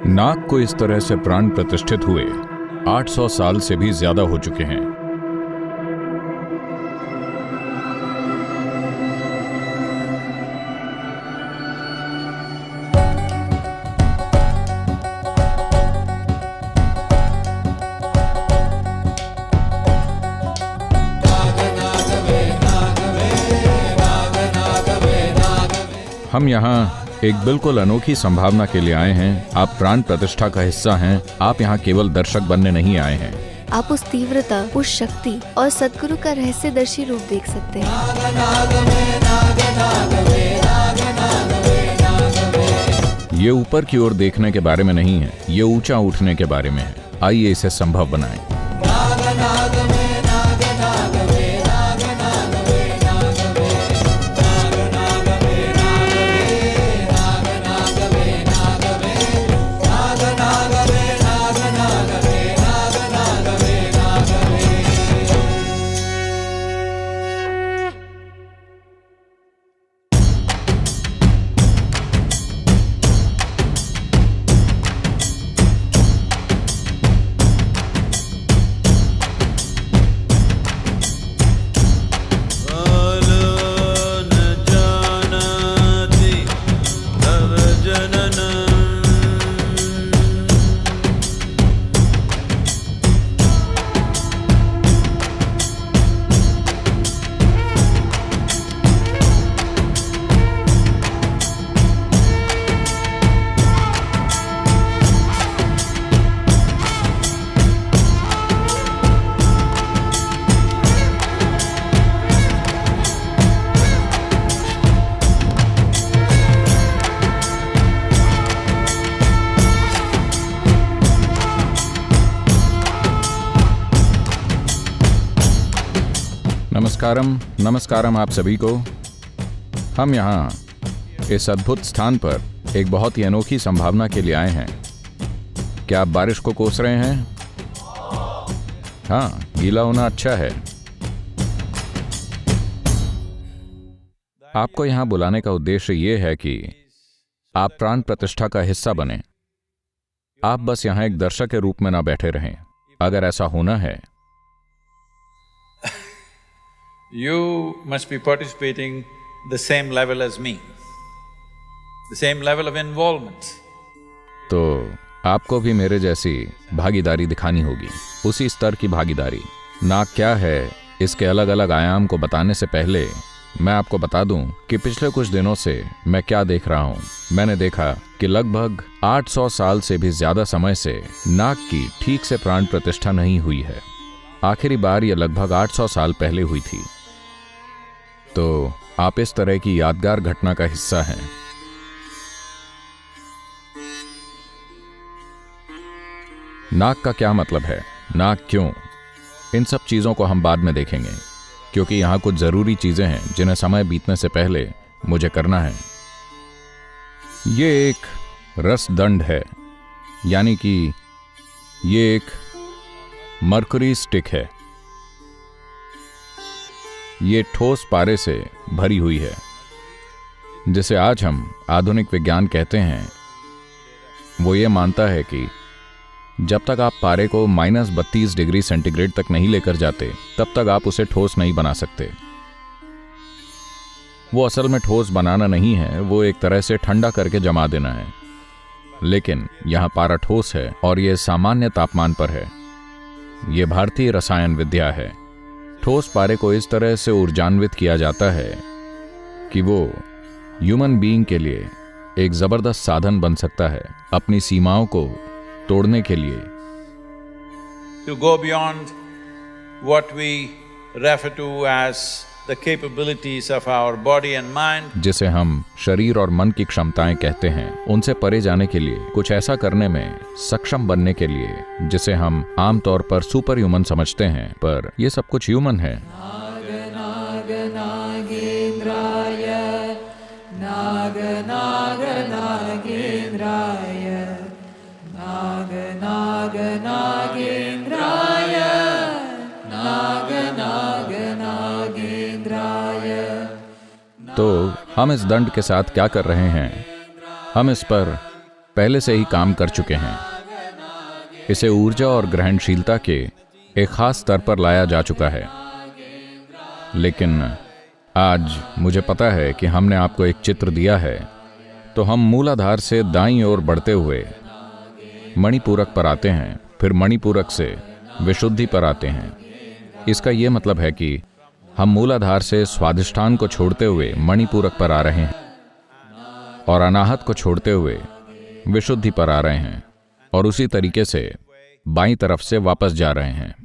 नाग को इस तरह से प्राण प्रतिष्ठित हुए 800 साल से भी ज्यादा हो चुके हैं। हम यहाँ एक बिल्कुल अनोखी संभावना के लिए आए हैं। आप प्राण प्रतिष्ठा का हिस्सा हैं। आप यहाँ केवल दर्शक बनने नहीं आए हैं। आप उस तीव्रता, उस शक्ति और सद्गुरु का रहस्यदर्शी रूप देख सकते हैं। ये ऊपर की ओर देखने के बारे में नहीं है, ये ऊंचा उठने के बारे में है। आइए इसे संभव बनाएं। नमस्कारम आप सभी को। हम यहाँ इस अद्भुत स्थान पर एक बहुत ही अनोखी संभावना के लिए आए हैं। क्या आप बारिश को कोस रहे हैं? हाँ, गीला होना अच्छा है। आपको यहाँ बुलाने का उद्देश्य ये है कि आप प्राण प्रतिष्ठा का हिस्सा बने। आप बस यहाँ एक दर्शक के रूप में ना बैठे रहें। अगर ऐसा होना है, You must be participating the same level as me, the same level of involvement. तो आपको भी मेरे जैसी भागीदारी दिखानी होगी, उसी स्तर की भागीदारी। नाग क्या है, इसके अलग अलग आयाम को बताने से पहले मैं आपको बता दूं कि पिछले कुछ दिनों से मैं क्या देख रहा हूं। मैंने देखा कि लगभग 800 साल से भी ज्यादा समय से नाग की ठीक से प्राण प्रतिष्ठा नहीं हुई है। आखिरी बार यह लगभग 800 साल पहले हुई थी। तो आप इस तरह की यादगार घटना का हिस्सा हैं। नाग का क्या मतलब है, नाग क्यों, इन सब चीजों को हम बाद में देखेंगे, क्योंकि यहां कुछ जरूरी चीजें हैं जिन्हें समय बीतने से पहले मुझे करना है। ये एक रसदंड है, यानी कि ये एक मरकरी स्टिक है। ये ठोस पारे से भरी हुई है, जिसे आज हम आधुनिक विज्ञान कहते हैं। वो ये मानता है कि जब तक आप पारे को -32 डिग्री सेंटीग्रेड तक नहीं लेकर जाते, तब तक आप उसे ठोस नहीं बना सकते। वो असल में ठोस बनाना नहीं है, वो एक तरह से ठंडा करके जमा देना है। लेकिन यहां पारा ठोस है और यह सामान्य तापमान पर है। यह भारतीय रसायन विद्या है। ठोस पारे को इस तरह से ऊर्जान्वित किया जाता है कि वो ह्यूमन बीइंग के लिए एक जबरदस्त साधन बन सकता है अपनी सीमाओं को तोड़ने के लिए। To go beyond what we refer to as the capabilities of our body and mind, जिसे हम शरीर और मन की क्षमताएं कहते हैं, उनसे परे जाने के लिए, कुछ ऐसा करने में सक्षम बनने के लिए जिसे हम आमतौर पर सुपर ह्यूमन समझते हैं, पर यह सब कुछ ह्यूमन है। नाग नाग नागेंद्राय, नाग नाग नागेंद्राय, नाग नाग नागेंद्राय, नाग नाग नागेंद्राय। तो हम इस दंड के साथ क्या कर रहे हैं? हम इस पर पहले से ही काम कर चुके हैं। इसे ऊर्जा और ग्रहणशीलता के एक खास स्तर पर लाया जा चुका है। लेकिन आज मुझे पता है कि हमने आपको एक चित्र दिया है, तो हम मूलाधार से दाईं ओर बढ़ते हुए मणिपूरक पर आते हैं, फिर मणिपूरक से विशुद्धि पर आते हैं। इसका यह मतलब है कि हम मूलाधार से स्वाधिष्ठान को छोड़ते हुए मणिपूरक पर आ रहे हैं और अनाहत को छोड़ते हुए विशुद्धि पर आ रहे हैं, और उसी तरीके से बाईं तरफ से वापस जा रहे हैं।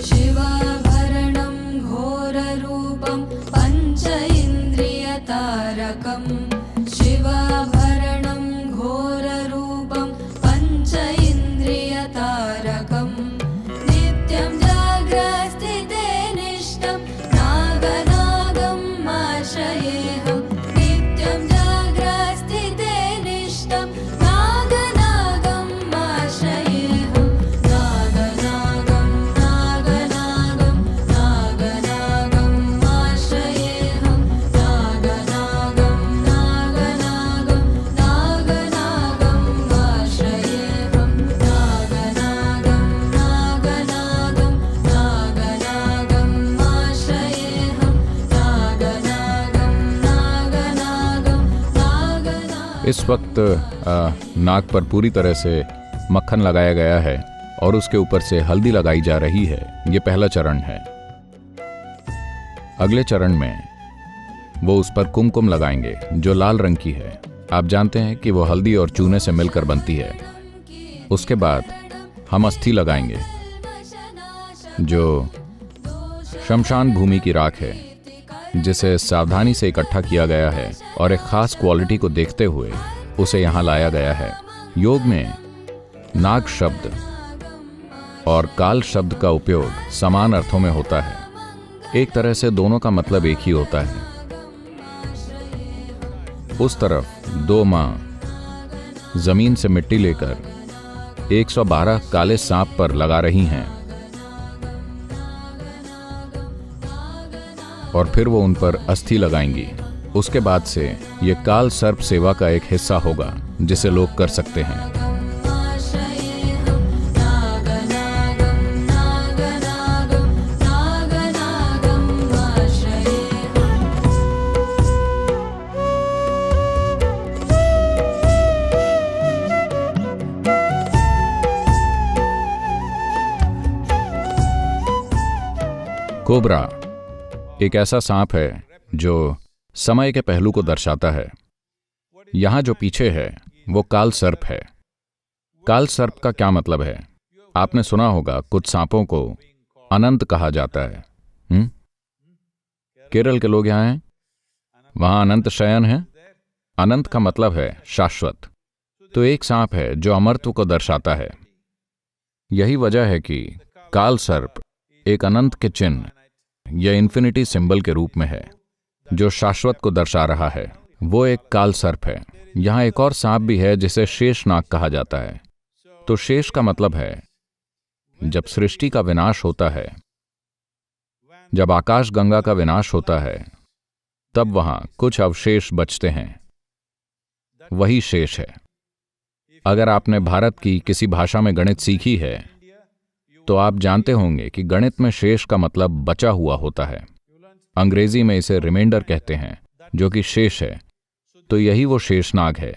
शिवाभरणं घोररूपं पञ्च इन्द्रियतारकम् शिवाभरणं घोररूपं पञ्च इन्द्रियतारकम् नित्यं जाग्रस्थिते निष्ठं नागनागम् आश्रयेऽहं नित्यं जाग्रस्थिते निष्ठं नागनागम् आश्रयेऽहं नागनागं नागनागं नागनागम् आश्रयेऽहं नागनागं नागनागं नागनागम् आश्रयेऽहं नागनागं नागनागं नागनागम् आश्रयेऽहं नागनागं नागनागं नागनागं। इस वक्त नाक पर पूरी तरह से मक्खन लगाया गया है और उसके ऊपर से हल्दी लगाई जा रही है। ये पहला चरण है। अगले चरण में वो उस पर कुमकुम लगाएंगे जो लाल रंग की है। आप जानते हैं कि वो हल्दी और चूने से मिलकर बनती है। उसके बाद हम अस्थि लगाएंगे जो शमशान भूमि की राख है, जिसे सावधानी से इकट्ठा किया गया है और एक खास क्वालिटी को देखते हुए उसे यहाँ लाया गया है। योग में नाग शब्द और काल शब्द का उपयोग समान अर्थों में होता है। एक तरह से दोनों का मतलब एक ही होता है। उस तरफ 2 माँ जमीन से मिट्टी लेकर 112 काले सांप पर लगा रही हैं और फिर वो उन पर अस्थि लगाएंगी। उसके बाद से ये काल सर्प सेवा का एक हिस्सा होगा जिसे लोग कर सकते हैं। आश्रयेऽहं नागनागं नागनागं नागनागम् आश्रयेऽहं कोबरा एक ऐसा सांप है जो समय के पहलू को दर्शाता है। यहां जो पीछे है वो काल सर्प है। काल सर्प का क्या मतलब है? आपने सुना होगा कुछ सांपों को अनंत कहा जाता है। केरल के लोग यहां हैं, वहां अनंत शयन है। अनंत का मतलब है शाश्वत। तो एक सांप है जो अमरत्व को दर्शाता है। यही वजह है कि काल सर्प एक अनंत के चिन्ह या इन्फिनिटी सिंबल के रूप में है, जो शाश्वत को दर्शा रहा है। वो एक काल सर्प है। यहां एक और सांप भी है जिसे शेषनाग कहा जाता है। तो शेष का मतलब है जब सृष्टि का विनाश होता है, जब आकाश गंगा का विनाश होता है, तब वहां कुछ अवशेष बचते हैं, वही शेष है। अगर आपने भारत की किसी भाषा में गणित सीखी है तो आप जानते होंगे कि गणित में शेष का मतलब बचा हुआ होता है। अंग्रेजी में इसे रिमाइंडर कहते हैं, जो कि शेष है। तो यही वो शेषनाग है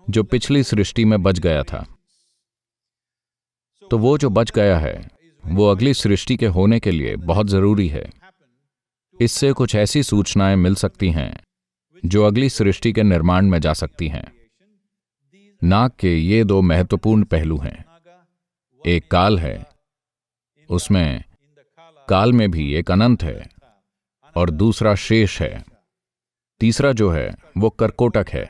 जो पिछली सृष्टि में बच गया था। तो वो जो बच गया है वो अगली सृष्टि के होने के लिए बहुत जरूरी है। इससे कुछ ऐसी सूचनाएं मिल सकती हैं जो अगली सृष्टि के निर्माण में जा सकती हैं। नाग के ये 2 महत्वपूर्ण पहलू हैं। एक काल है, उसमें काल में भी एक अनंत है, और दूसरा शेष है। तीसरा जो है वो कर्कोटक है,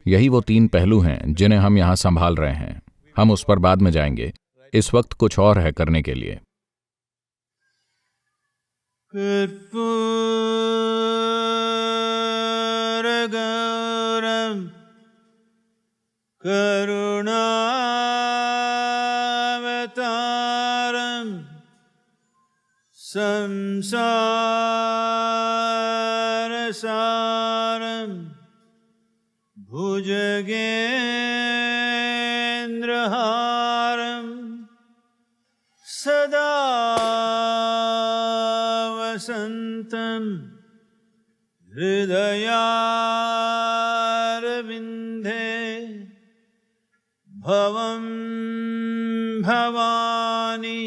यही वो 3 पहलू हैं जिन्हें हम यहाँ संभाल रहे हैं। हम उस पर बाद में जाएंगे। इस वक्त कुछ और है करने के लिए। कर्पूरगौरं करुणावतारं संसारसारं भुजगेन्द्रहारं सदा वसन्तं हृदयारविन्दे भवं भवानी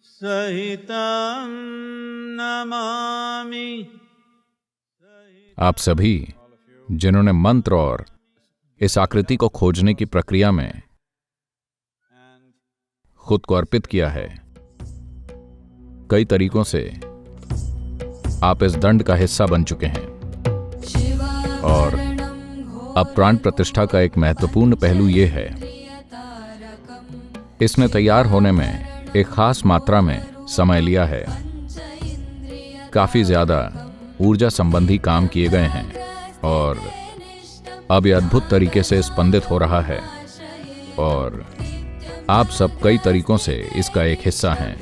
सहितं नमामि। आप सभी जिन्होंने मंत्र और इस आकृति को खोजने की प्रक्रिया में खुद को अर्पित किया है, कई तरीकों से आप इस दंड का हिस्सा बन चुके हैं। और अब प्राण प्रतिष्ठा का एक महत्वपूर्ण पहलू यह है, इसने तैयार होने में एक खास मात्रा में समय लिया है। काफी ज्यादा ऊर्जा संबंधी काम किए गए हैं और अब यह अद्भुत तरीके से स्पंदित हो रहा है और आप सब कई तरीकों से इसका एक हिस्सा हैं।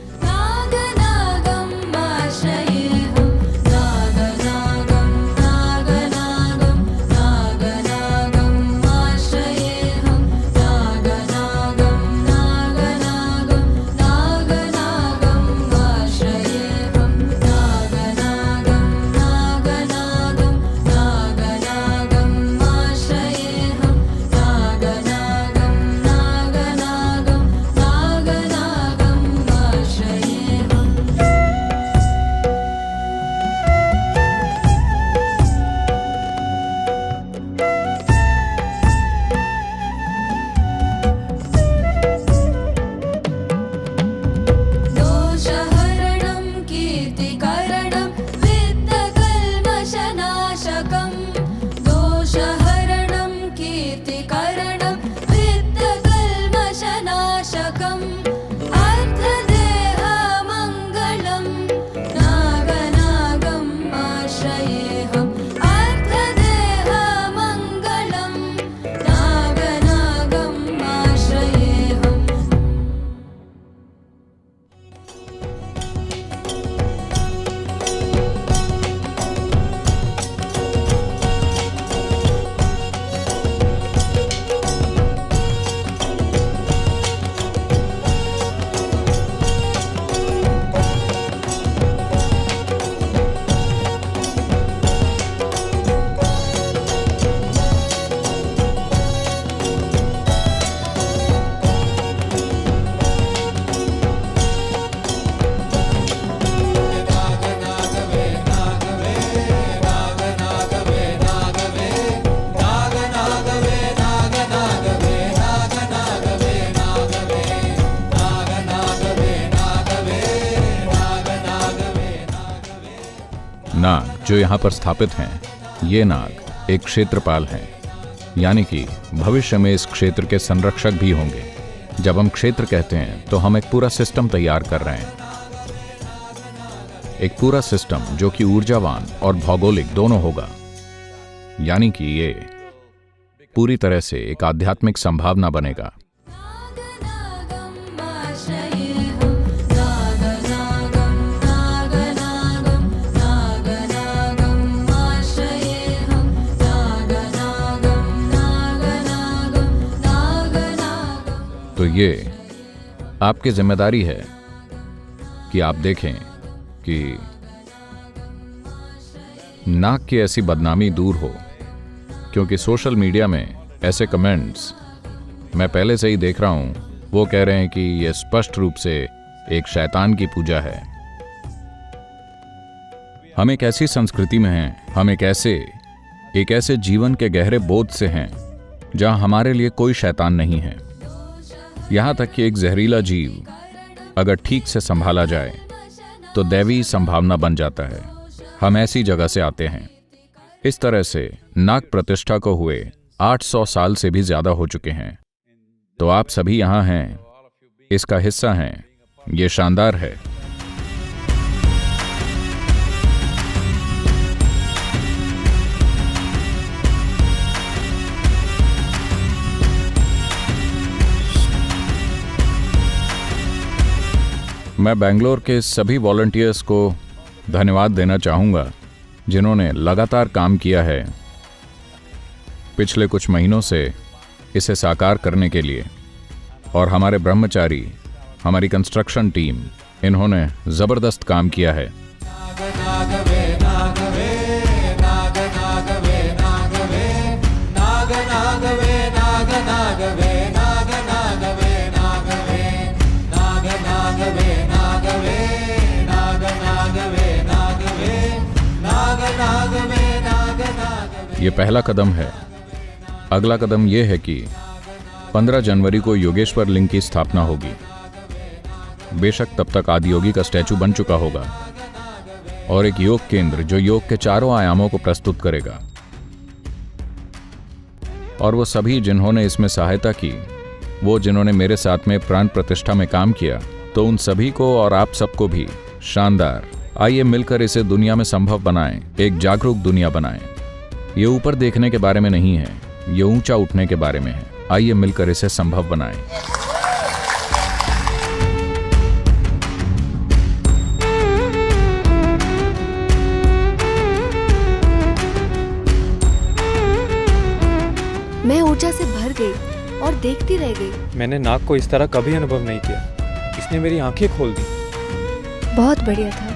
नाग जो यहाँ पर स्थापित हैं, ये नाग एक क्षेत्रपाल हैं, यानी कि भविष्य में इस क्षेत्र के संरक्षक भी होंगे। जब हम क्षेत्र कहते हैं तो हम एक पूरा सिस्टम तैयार कर रहे हैं, एक पूरा सिस्टम जो कि ऊर्जावान और भौगोलिक दोनों होगा, यानी कि ये पूरी तरह से एक आध्यात्मिक संभावना बनेगा। तो ये आपकी जिम्मेदारी है कि आप देखें कि नाग की ऐसी बदनामी दूर हो, क्योंकि सोशल मीडिया में ऐसे कमेंट्स मैं पहले से ही देख रहा हूं, वो कह रहे हैं कि यह स्पष्ट रूप से एक शैतान की पूजा है। हम एक ऐसी संस्कृति में हैं, हम एक ऐसे जीवन के गहरे बोध से हैं जहां हमारे लिए कोई शैतान नहीं है। यहां तक कि एक जहरीला जीव अगर ठीक से संभाला जाए तो दैवी संभावना बन जाता है। हम ऐसी जगह से आते हैं। इस तरह से नाग प्रतिष्ठा को हुए 800 साल से भी ज्यादा हो चुके हैं। तो आप सभी यहाँ हैं, इसका हिस्सा हैं। ये शानदार है। मैं बेंगलोर के सभी वॉलंटियर्स को धन्यवाद देना चाहूँगा जिन्होंने लगातार काम किया है पिछले कुछ महीनों से इसे साकार करने के लिए। और हमारे ब्रह्मचारी, हमारी कंस्ट्रक्शन टीम, इन्होंने ज़बरदस्त काम किया है। ये पहला कदम है। अगला कदम यह है कि 15 जनवरी को योगेश्वर लिंग की स्थापना होगी। बेशक तब तक आदियोगी का स्टैचू बन चुका होगा और एक योग केंद्र जो योग के चारों आयामों को प्रस्तुत करेगा। और वो सभी जिन्होंने इसमें सहायता की, वो जिन्होंने मेरे साथ में प्राण प्रतिष्ठा में काम किया, तो उन सभी को और आप सबको भी शानदार। आइए मिलकर इसे दुनिया में संभव बनाएं, एक जागरूक दुनिया बनाएं। ये ऊपर देखने के बारे में नहीं है, ये ऊंचा उठने के बारे में है। आइए मिलकर इसे संभव बनाएं। मैं ऊर्जा से भर गई और देखती रह गई। मैंने नाग को इस तरह कभी अनुभव नहीं किया। इसने मेरी आंखें खोल दी। बहुत बढ़िया था।